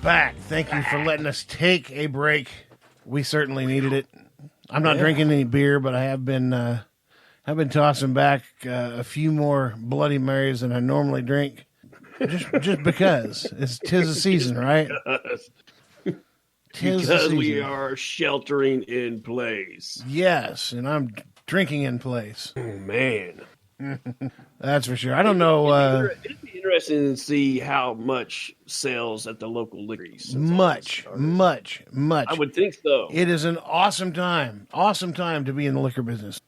back. Thank you for letting us take a break. We certainly needed it. I'm not drinking any beer, but I have been tossing back a few more Bloody Marys than I normally drink, just because tis the season, right? Because we are sheltering in place. Yes, and I'm drinking in place. Oh, man. That's for sure. I don't know. It'd be interesting to see how much sells at the local liquories. Much. I would think so. It is an awesome time to be in the liquor business.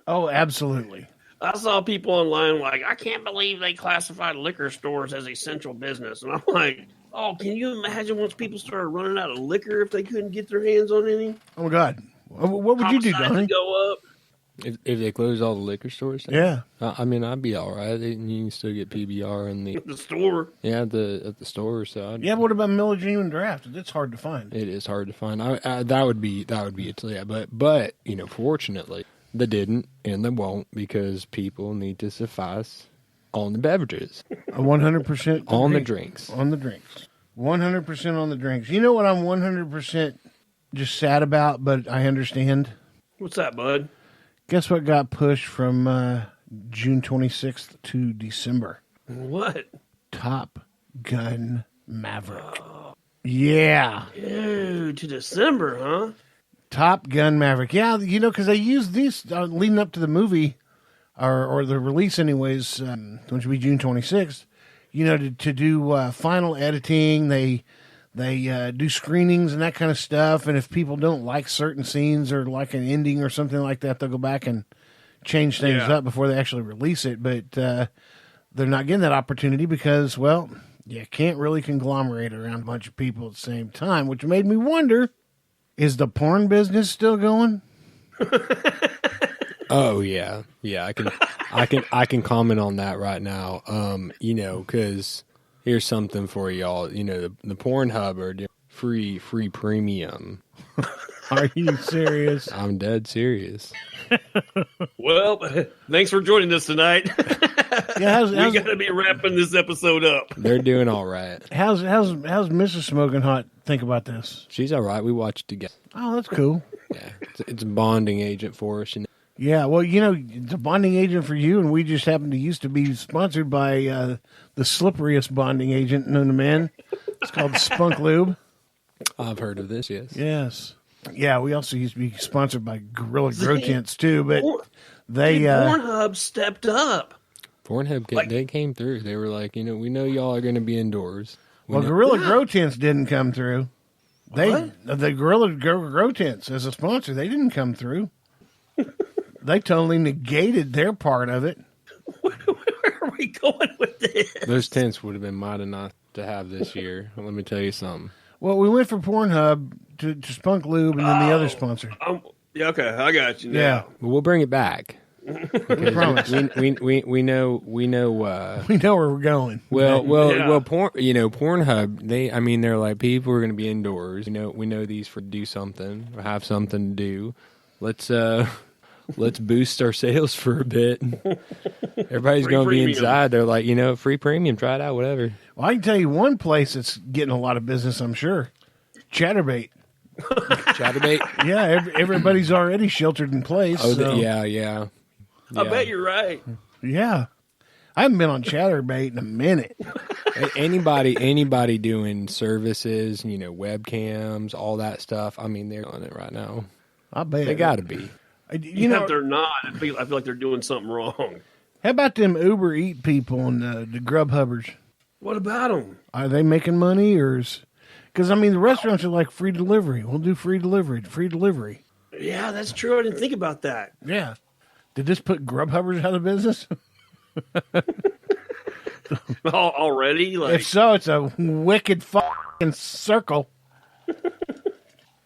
Oh, absolutely. I saw people online like, I can't believe they classified liquor stores as essential business. And I'm like, oh, can you imagine once people started running out of liquor if they couldn't get their hands on any? Oh, my God. What would you do, Donnie? Go up. If they close all the liquor stores? Yeah. I mean, I'd be all right. You can still get PBR in the store. Yeah, at the store. So but what about Miller Genuine Draft? It's hard to find. It is hard to find. That would be it. Yeah, but fortunately, they didn't and they won't because people need to suffice on the beverages. 100% on the drinks. On the drinks. 100% on the drinks. You know what I'm 100% just sad about, but I understand? What's that, bud? Guess what got pushed from June 26th to December? What? Top Gun Maverick. Yeah. Ew, to December, huh? Top Gun Maverick. Yeah, because they used these leading up to the movie, or the release anyways, which would be June 26th, to do final editing. They do screenings and that kind of stuff, and if people don't like certain scenes or like an ending or something like that, they'll go back and change things up before they actually release it. But they're not getting that opportunity because, well, you can't really conglomerate around a bunch of people at the same time, which made me wonder, is the porn business still going? Oh yeah. I can comment on that right now. Because here's something for y'all. The Pornhub are doing free premium. Are you serious? I'm dead serious. Well, thanks for joining us tonight. Yeah, we got to be wrapping this episode up. They're doing all right. How's Mrs. Smoking Hot think about this? She's all right. We watched together. Oh, that's cool. Yeah, it's a bonding agent for us. Yeah, well, it's a bonding agent for you, and we just happen to used to be sponsored by the slipperiest bonding agent known to man. It's called Spunk Lube. I've heard of this, yes. Yes. Yeah, we also used to be sponsored by Gorilla Grow Tents, too, but Pornhub stepped up. Pornhub, they came through. They were like, we know y'all are going to be indoors. Gorilla Grow Tents didn't come through. The Gorilla Grow Tents, as a sponsor, they didn't come through. They totally negated their part of it. Where are we going with this? Those tents would have been mighty nice to have this year. Let me tell you something. Well, we went from Pornhub to Spunk Lube and then the other sponsor. Yeah, okay, I got you now. Yeah. Well, we'll bring it back. We promise. We know. We know where we're going. Well, Pornhub. They're like, people are going to be indoors. We know these for do something or have something to do. Let's boost our sales for a bit. Everybody's going to be inside. They're like, free premium. Try it out, whatever. Well, I can tell you one place that's getting a lot of business, I'm sure. Chatterbait. Chatterbait? Yeah, everybody's already sheltered in place. Oh, so. Yeah. I bet you're right. Yeah. I haven't been on Chatterbait in a minute. Anybody doing services, webcams, all that stuff, they're on it right now. I bet. They got to be. If they're not, I feel like they're doing something wrong. How about them Uber Eat people and the Grubhubbers? What about them? Are they making money or is... Because, the restaurants are like free delivery. We'll do free delivery. Yeah, that's true. I didn't think about that. Yeah. Did this put Grubhubbers out of business? Already? If so, it's a wicked fucking circle.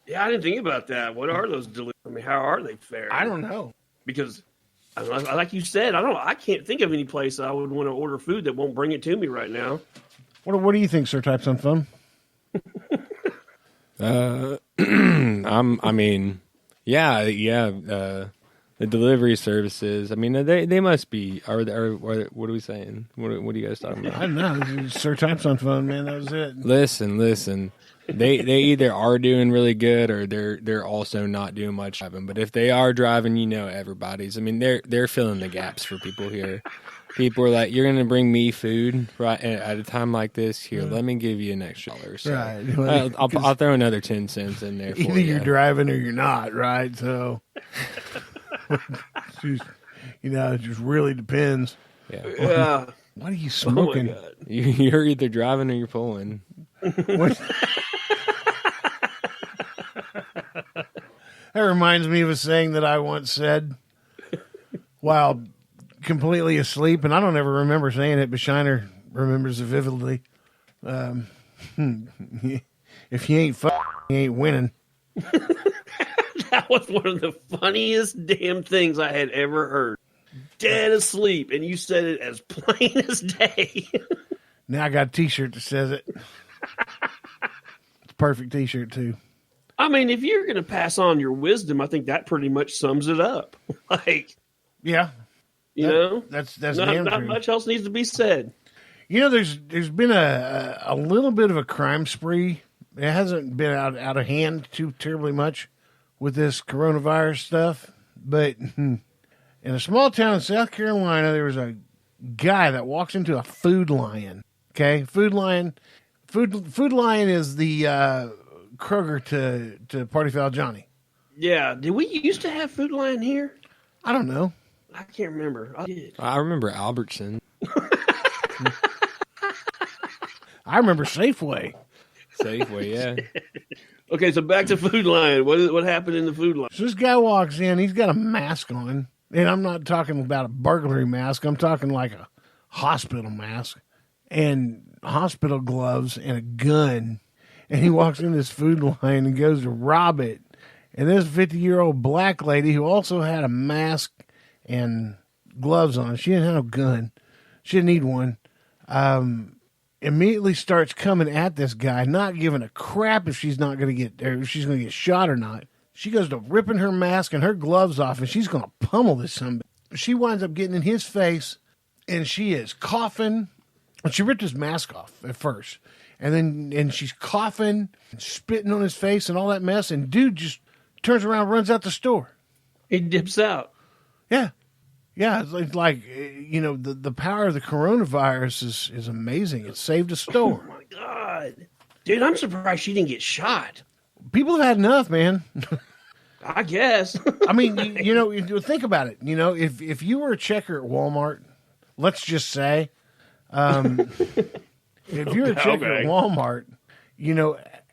Yeah, I didn't think about that. What are those deliveries? How are they fair? I don't know. Because, like you said, I can't think of any place I would want to order food that won't bring it to me right now. What do you think, Sir Types on Phone? the delivery services. I mean, they must be. Or what are we saying? What are you guys talking about? I don't know. Sir Types on phone, man. That was it. Listen. They either are doing really good or they're also not doing much driving. But if they are driving, everybody's. I mean, they're filling the gaps for people here. People are like, you're going to bring me food right at a time like this. Here, let me give you an extra $1. So Right. I'll throw another 10 cents in there for Either you. you're driving or you're not, right? So, it just really depends. Yeah. What are you Oh my smoking? God. You're either driving or you're pulling. What- That reminds me of a saying that I once said while completely asleep, and I don't ever remember saying it, but Shiner remembers it vividly. If you ain't you ain't winning. That was one of the funniest damn things I had ever heard. Dead asleep, and you said it as plain as day. Now I got a T-shirt that says it. It's a perfect T-shirt too. I mean, if you're going to pass on your wisdom, I think that pretty much sums it up. Like, Yeah, that's not damn true. much else needs to be said. There's been a little bit of a crime spree. It hasn't been out of hand too terribly much with this coronavirus stuff, but in a small town in South Carolina, there was a guy that walks into a Food Lion. Okay, Food Lion is the Kroger to Party Foul Johnny. Yeah. Did we used to have Food Lion here? I don't know. I can't remember. I did. I remember Albertson. I remember Safeway. Safeway, yeah. Okay, so back to Food Lion. What happened in the Food Lion? So this guy walks in. He's got a mask on, and I'm not talking about a burglary mask. I'm talking like a hospital mask and hospital gloves and a gun. And he walks in this Food Lion and goes to rob it. And this 50-year-old black lady who also had a mask and gloves on. She didn't have no gun. She didn't need one. Immediately starts coming at this guy, not giving a crap if she's not going to get or if she's going to get shot or not. She goes to ripping her mask and her gloves off, and she's going to pummel this son. She winds up getting in his face, and she is coughing. And she ripped his mask off at first, and she's coughing, and spitting on his face, and all that mess. And dude just turns around, runs out the store. He dips out. Yeah. It's like the power of the coronavirus is amazing. It saved a store. Oh my God, dude! I'm surprised she didn't get shot. People have had enough, man. I guess. I mean, you think about it. If you were a checker at Walmart, let's just say, if you were a checker at Walmart,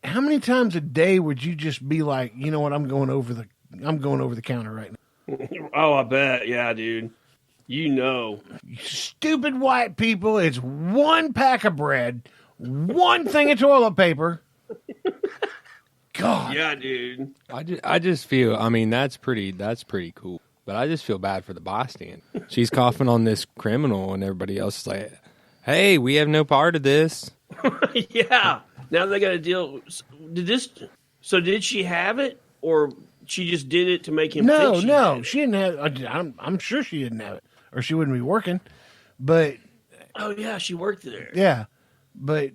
how many times a day would you just be like, you know what, I'm going over the counter right now. Oh, I bet. Yeah, dude. You stupid white people, it's one pack of bread, one thing of toilet paper. God. Yeah, dude. I just feel, I mean, that's pretty cool. But I just feel bad for the bystander. She's coughing on this criminal, and everybody else is like, hey, we have no part of this. Yeah. Now they got to deal. Did she have it, or she just did it to make him? No, think had it? she didn't have. I'm sure she didn't have it, or she wouldn't be working. But oh yeah, she worked there. yeah, but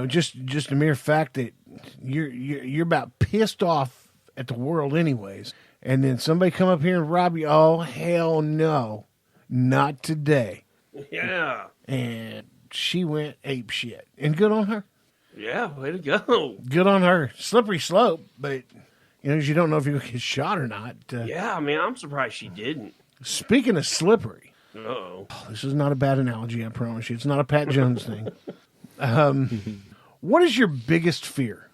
just a mere fact that you're about pissed off at the world, anyways, and then somebody come up here and rob you. Oh hell no, not today. Yeah. And she went ape shit, and good on her. Yeah, way to go. Good on her. Slippery slope, but you don't know if you're going to get shot or not. Yeah, I mean, I'm surprised she didn't. Speaking of slippery, Uh-oh. this is not a bad analogy, I promise you. It's not a Pat Jones thing. What is your biggest fear?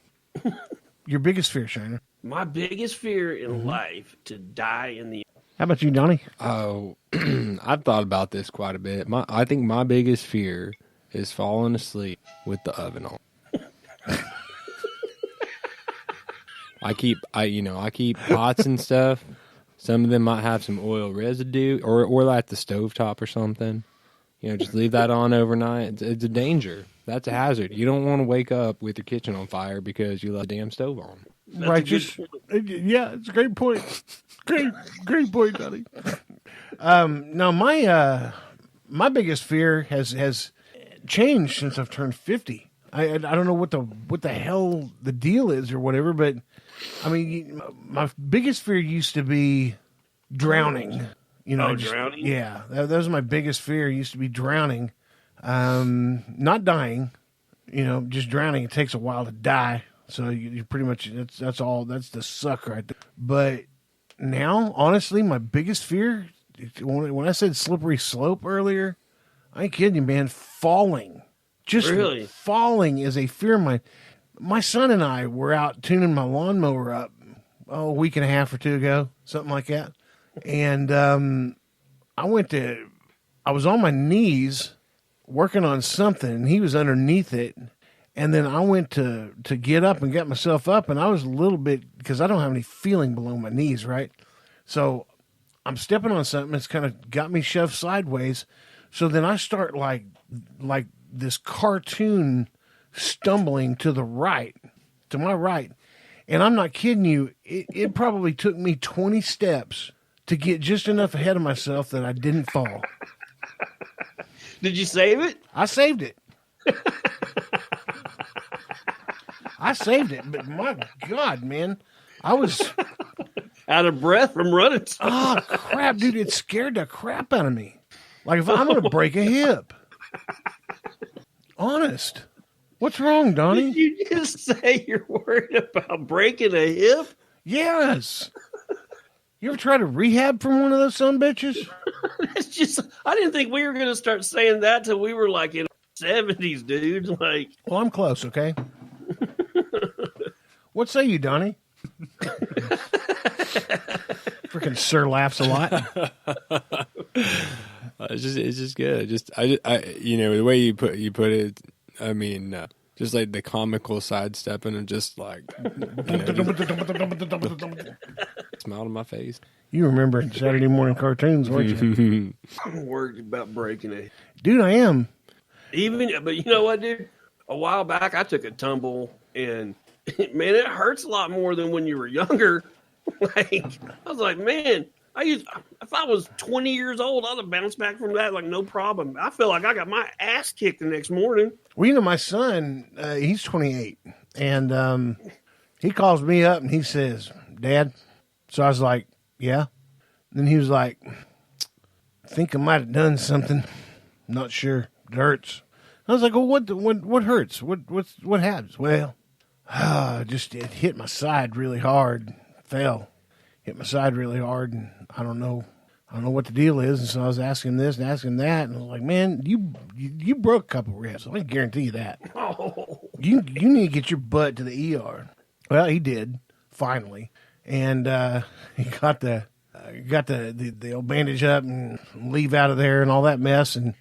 Your biggest fear, Shiner? My biggest fear in life, to die in the... How about you, Donnie? Oh, I've thought about this quite a bit. I think my biggest fear is falling asleep with the oven on. I keep pots and stuff. Some of them might have some oil residue, or like the stovetop or something. Just leave that on overnight. It's a danger. That's a hazard. You don't want to wake up with your kitchen on fire because you left the damn stove on. That's Right, a good just point. Yeah, it's a great point. Great point, Donnie. No, my biggest fear has changed since I've turned 50. I don't know what the hell the deal is or whatever, but I mean, my biggest fear used to be drowning. Drowning? Yeah, that was my biggest fear. Used to be drowning, not dying. Just drowning. It takes a while to die, so you pretty much that's all. That's the suck right there. But now, honestly, my biggest fear, when I said slippery slope earlier, I ain't kidding you, man. Falling. Just really? Falling is a fear of mine. My son and I were out tuning my lawnmower up a week and a half or two ago, something like that. And I was on my knees working on something, and he was underneath it. And then I went to get up and get myself up, and I was a little bit, because I don't have any feeling below my knees, right? So I'm stepping on something that's kind of got me shoved sideways. So then I start like this cartoon stumbling to my right. And I'm not kidding you. It probably took me 20 steps to get just enough ahead of myself that I didn't fall. Did you save it? I saved it. I saved it, but my God, man, I was Out of breath from running. oh crap, dude! It scared the crap out of me. Like if I'm gonna break a hip. Honest, what's wrong, Donnie? Did you just say you're worried about breaking a hip? Yes. You ever try to rehab from one of those son bitches? It's just, I didn't think we were going to start saying that till we were like in the 70s, dude. Like, Well, I'm close, okay? What say you, Donnie? Freaking Sir laughs a lot. It's just good. The way you put it. I mean, just like the comical sidestepping and just like smile on my face. You remember Saturday morning cartoons, weren't you? I'm worried about breaking it. Dude, I am. But you know what, dude? A while back, I took a tumble, and man, it hurts a lot more than when you were younger. I was like, man, if I was 20 years old, I'd have bounced back from that like no problem. I feel like I got my ass kicked the next morning. Well, my son, he's 28, and he calls me up and he says, Dad. So I was like, yeah. Then he was like, I think I might have done something. Not sure. It hurts. I was like, well, what hurts? What happens? Well, it hit my side really hard. Fell. Hit my side really hard, and I don't know what the deal is. And so I was asking this and asking that, and I was like, man, you broke a couple ribs. I can guarantee you that. Oh. You need to get your butt to the ER. Well, he did finally, and he got the old bandage up and leave out of there and all that mess, and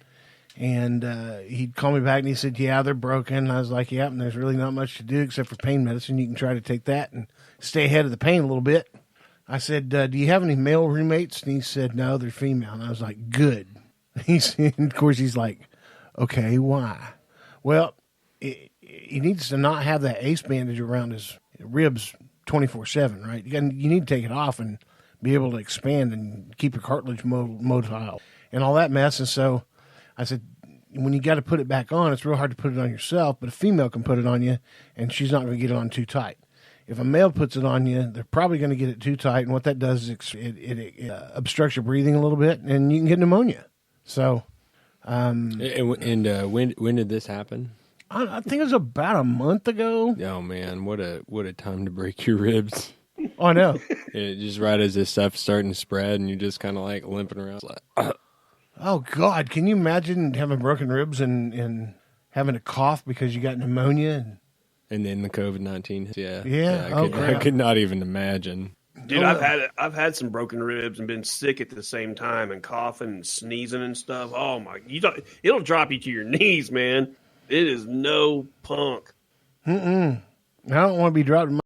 he'd call me back and he said, yeah, they're broken. And I was like, yeah, and there's really not much to do except for pain medicine. You can try to take that and stay ahead of the pain a little bit. I said, do you have any male roommates? And he said, no, they're female. And I was like, good. Of course, he's like, okay, why? Well, he needs to not have that ace bandage around his ribs 24/7, right? You need to take it off and be able to expand and keep your cartilage motile and all that mess. And so I said, when you got to put it back on, it's real hard to put it on yourself, but a female can put it on you, and she's not going to get it on too tight. If a male puts it on you, they're probably going to get it too tight, and what that does is it obstructs your breathing a little bit, and you can get pneumonia. So, when did this happen? I think it was about a month ago. Oh man, what a time to break your ribs! Oh, I know. Just right as this stuff's starting to spread, and you're just kind of like limping around. Like, oh God, can you imagine having broken ribs and having to cough because you got pneumonia? And then the COVID-19. Yeah. I could not even imagine. Dude, I've had some broken ribs and been sick at the same time and coughing and sneezing and stuff. Oh my! It'll drop you to your knees, man. It is no punk. I don't want to be dropped in my